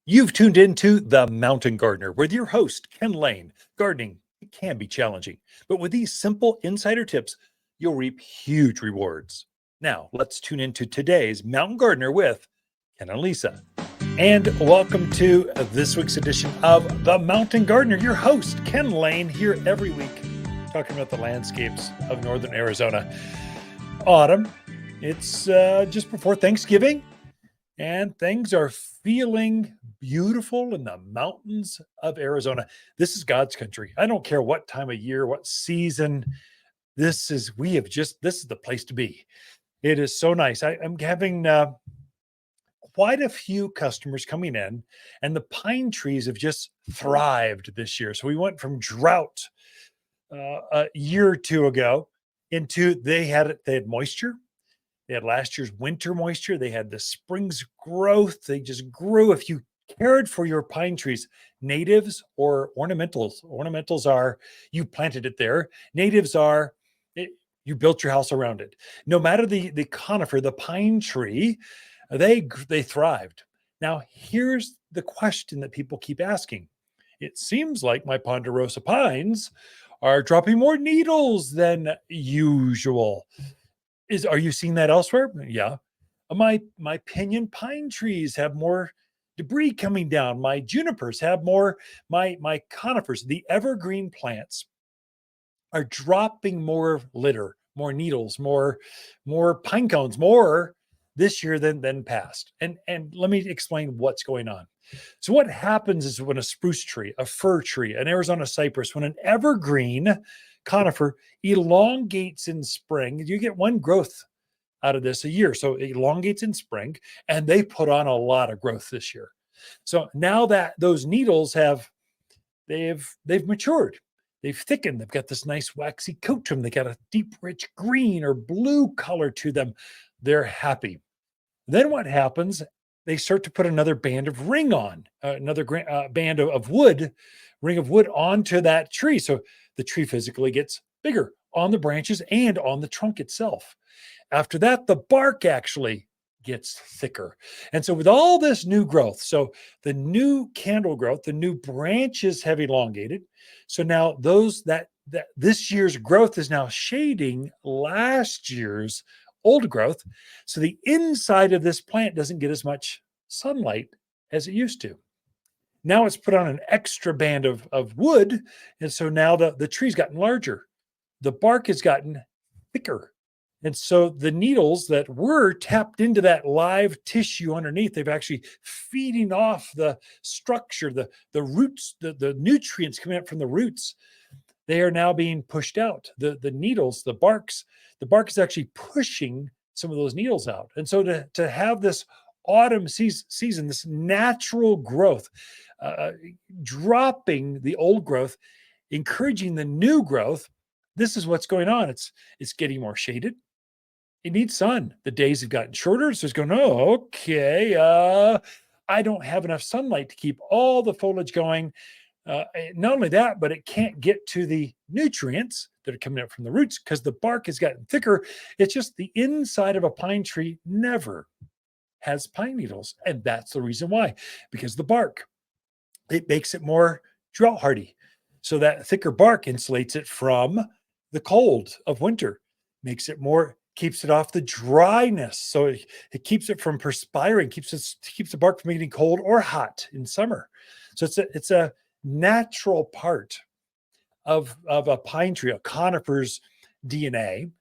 You've tuned into The Mountain Gardener with your host, Ken Lain. Gardening, it can be challenging, but with these simple insider tips, you'll reap huge rewards. Now, let's tune into today's Mountain Gardener with Ken and Lisa. And welcome to this week's edition of The Mountain Gardener. Your host, Ken Lain, here every week, talking about the landscapes of northern Arizona. Autumn, it's just before Thanksgiving, and things are feeling beautiful in the mountains of Arizona. This is God's country. I don't care what time of year, what season. This is the place to be. It is so nice. I'm having quite a few customers coming in, and the pine trees have just thrived this year. So we went from drought a year or two ago into they had moisture. They had last year's winter moisture. They had the spring's growth. They just grew. If you cared for your pine trees, natives or ornamentals are you planted it there. Natives are you built your house around it. No matter the conifer, the pine tree, they thrived. Now, here's the question that people keep asking. It seems like my ponderosa pines are dropping more needles than usual. Are you seeing that elsewhere? Yeah. My pinyon pine trees have more debris coming down. My junipers have more, my conifers, the evergreen plants are dropping more litter, more needles, more pine cones, more this year than past. And let me explain what's going on. So what happens is when a spruce tree, a fir tree, an Arizona cypress, when an evergreen conifer elongates in spring, you get one growth out of this a year. So it elongates in spring, and they put on a lot of growth this year. So now that those needles they've matured, they've thickened, they've got this nice waxy coat to them, they got a deep, rich green or blue color to them. They're happy. Then what happens? They start to put another band of ring on, another band of wood, ring of wood onto that tree. So the tree physically gets bigger on the branches and on the trunk itself. After that, the bark actually gets thicker. And so with all this new growth, so the new candle growth, the new branches have elongated. So now that this year's growth is now shading last year's old growth. So the inside of this plant doesn't get as much sunlight as it used to. Now it's put on an extra band of wood. And so now the tree's gotten larger. The bark has gotten thicker. And so the needles that were tapped into that live tissue underneath, they've actually feeding off the structure, the roots, the nutrients coming up from the roots. They are now being pushed out. The needles, the bark is actually pushing some of those needles out. And so to have this autumn season, this natural growth, dropping the old growth, encouraging the new growth, this is what's going on. It's getting more shaded. It needs sun. The days have gotten shorter. So it's going, oh, okay. I don't have enough sunlight to keep all the foliage going. Not only that, but it can't get to the nutrients that are coming up from the roots because the bark has gotten thicker. It's just the inside of a pine tree never has pine needles. And that's the reason why, because the bark, it makes it more drought hardy. So that thicker bark insulates it from the cold of winter, makes it more, keeps it off the dryness. So it keeps it from perspiring, keeps the bark from getting cold or hot in summer. So it's a natural part of a pine tree, a conifer's DNA.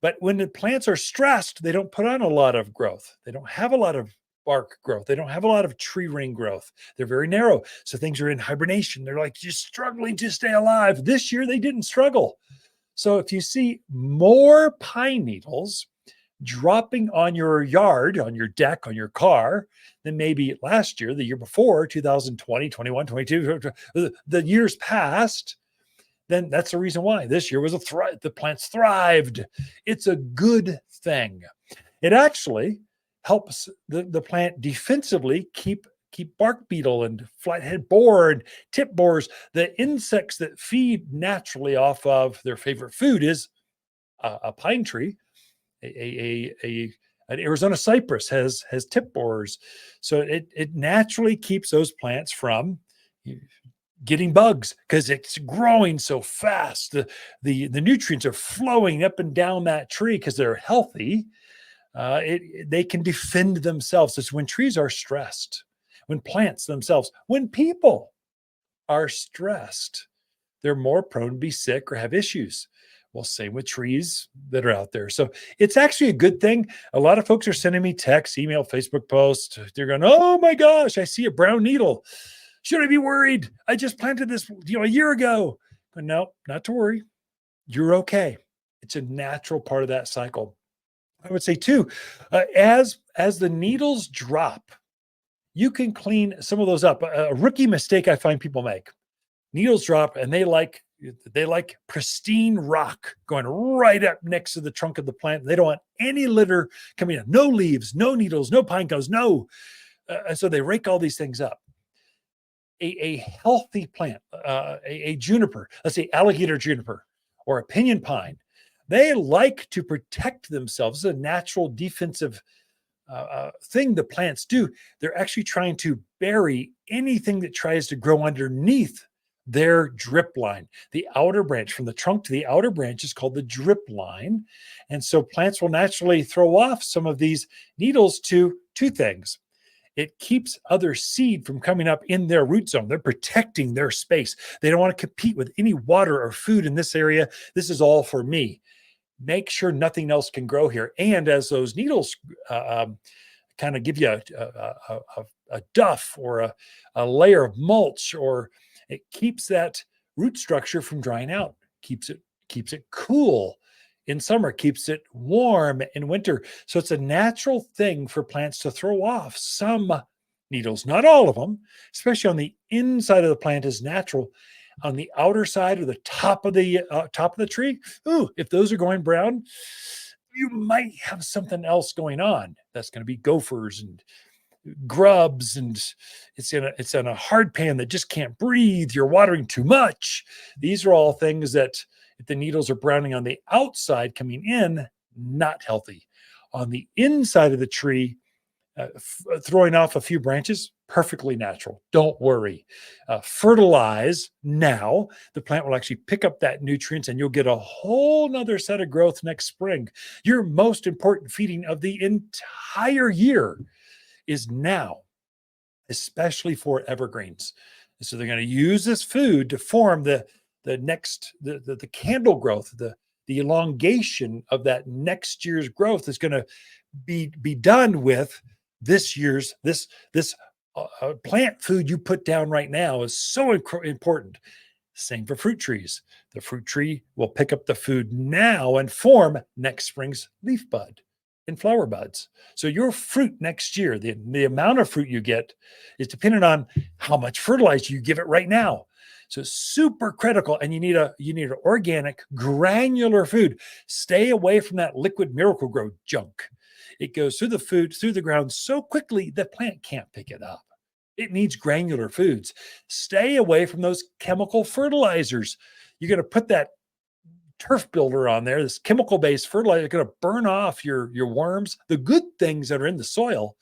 But when the plants are stressed, they don't put on a lot of growth. They don't have a lot of bark growth. They don't have a lot of tree ring growth. They're very narrow. So things are in hibernation. They're like just struggling to stay alive. This year, they didn't struggle. So if you see more pine needles dropping on your yard, on your deck, on your car, than maybe last year, the year before, 2020, 21, 22, the years past, then that's the reason why this year was the plants thrived. It's a good thing. It actually helps the plant defensively keep bark beetle and flathead borer and tip borers, the insects that feed naturally off of their favorite food is a pine tree, a An Arizona cypress has tip borers. So it naturally keeps those plants from getting bugs because it's growing so fast. The nutrients are flowing up and down that tree because they're healthy. They can defend themselves. It's when trees are stressed, when plants themselves, when people are stressed, they're more prone to be sick or have issues. Well, same with trees that are out there. So it's actually a good thing. A lot of folks are sending me texts, email, Facebook posts. They're going, "Oh my gosh, I see a brown needle. Should I be worried? I just planted this, a year ago." But no, not to worry. You're okay. It's a natural part of that cycle. I would say too, as the needles drop, you can clean some of those up. A rookie mistake I find people make: needles drop and they like pristine rock going right up next to the trunk of the plant. They don't want any litter coming in, no leaves, no needles, no pine cones, no. And so they rake all these things up. A healthy plant, a juniper, let's say alligator juniper or a pinyon pine, they like to protect themselves. It's a natural defensive thing the plants do. They're actually trying to bury anything that tries to grow underneath their drip line. The outer branch, from the trunk to the outer branch, is called the drip line. And so plants will naturally throw off some of these needles to two things. It keeps other seed from coming up in their root zone. They're protecting their space. They don't want to compete with any water or food in this area. This is all for me. Make sure nothing else can grow here. And as those needles kind of give you a duff or a layer of mulch, or it keeps that root structure from drying out, keeps it cool in summer, keeps it warm in winter. So it's a natural thing for plants to throw off some needles, not all of them, especially on the inside of the plant is natural. On the outer side or the top of the tree, if those are going brown, you might have something else going on. That's going to be gophers and grubs, and it's in a hard pan that just can't breathe. You're watering too much. These are all things that, if the needles are browning on the outside coming in, not healthy. On the inside of the tree, throwing off a few branches, perfectly natural. Don't worry. Fertilize now. The plant will actually pick up that nutrients and you'll get a whole nother set of growth next spring. Your most important feeding of the entire year is now, especially for evergreens. And so they're going to use this food to form the candle growth, the elongation of that next year's growth is going to be done with this year's this plant food you put down right now is so important. Same for fruit trees. The fruit tree will pick up the food now and form next spring's leaf bud and flower buds. So your fruit next year, the amount of fruit you get is dependent on how much fertilizer you give it right now. So super critical, and you need an organic, granular food. Stay away from that liquid Miracle-Gro junk. It goes through the food, through the ground so quickly the plant can't pick it up. It needs granular foods. Stay away from those chemical fertilizers. You're going to put that turf builder on there, this chemical-based fertilizer, going to burn off your worms, the good things that are in the soil.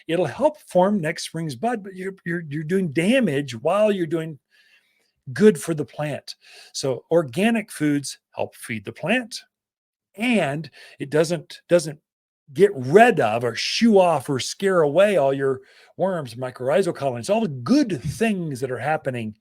It'll help form next spring's bud, but you're doing damage while you're doing good for the plant. So organic foods help feed the plant, and it doesn't get rid of or shoo off or scare away all your worms, mycorrhizal colonies, all the good things that are happening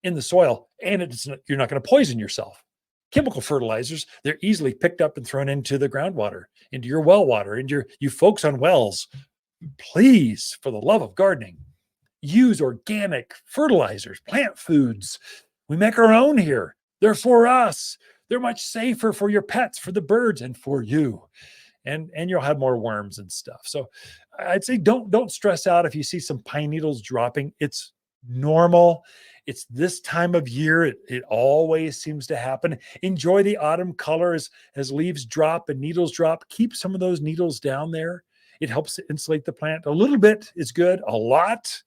in the soil. And you're not going to poison yourself. Chemical fertilizers, they're easily picked up and thrown into the groundwater, into your well water, and you folks on wells, please, for the love of gardening, use organic fertilizers, plant foods. We make our own here. They're for us. They're much safer for your pets, for the birds, and for you. And you'll have more worms and stuff. So I'd say don't stress out if you see some pine needles dropping. It's normal. It's this time of year. It always seems to happen. Enjoy the autumn colors as leaves drop and needles drop. Keep some of those needles down there. It helps to insulate the plant. A little bit is good. A lot,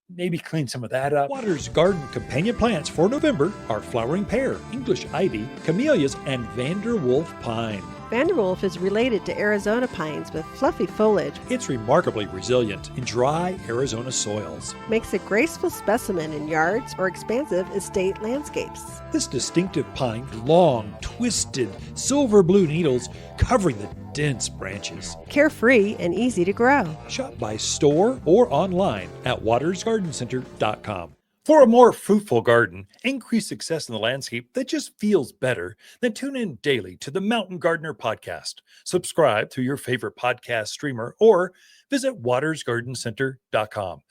maybe clean some of that up. Water's garden companion plants for November are flowering pear, English ivy, camellias, and Vanderwolf pine. Vanderwolf is related to Arizona pines with fluffy foliage, It's remarkably resilient in dry Arizona soils. makes a graceful specimen in yards or expansive estate landscapes. This distinctive pine has long, twisted, silver blue needles covering the dense branches. Carefree and easy to grow. Shop by store or online at watersgardencenter.com. For a more fruitful garden, increase success in the landscape that just feels better, then tune in daily to the Mountain Gardener podcast. Subscribe through your favorite podcast streamer or visit watersgardencenter.com.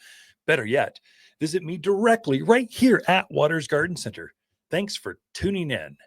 Better yet, visit me directly right here at Waters Garden Center. Thanks for tuning in.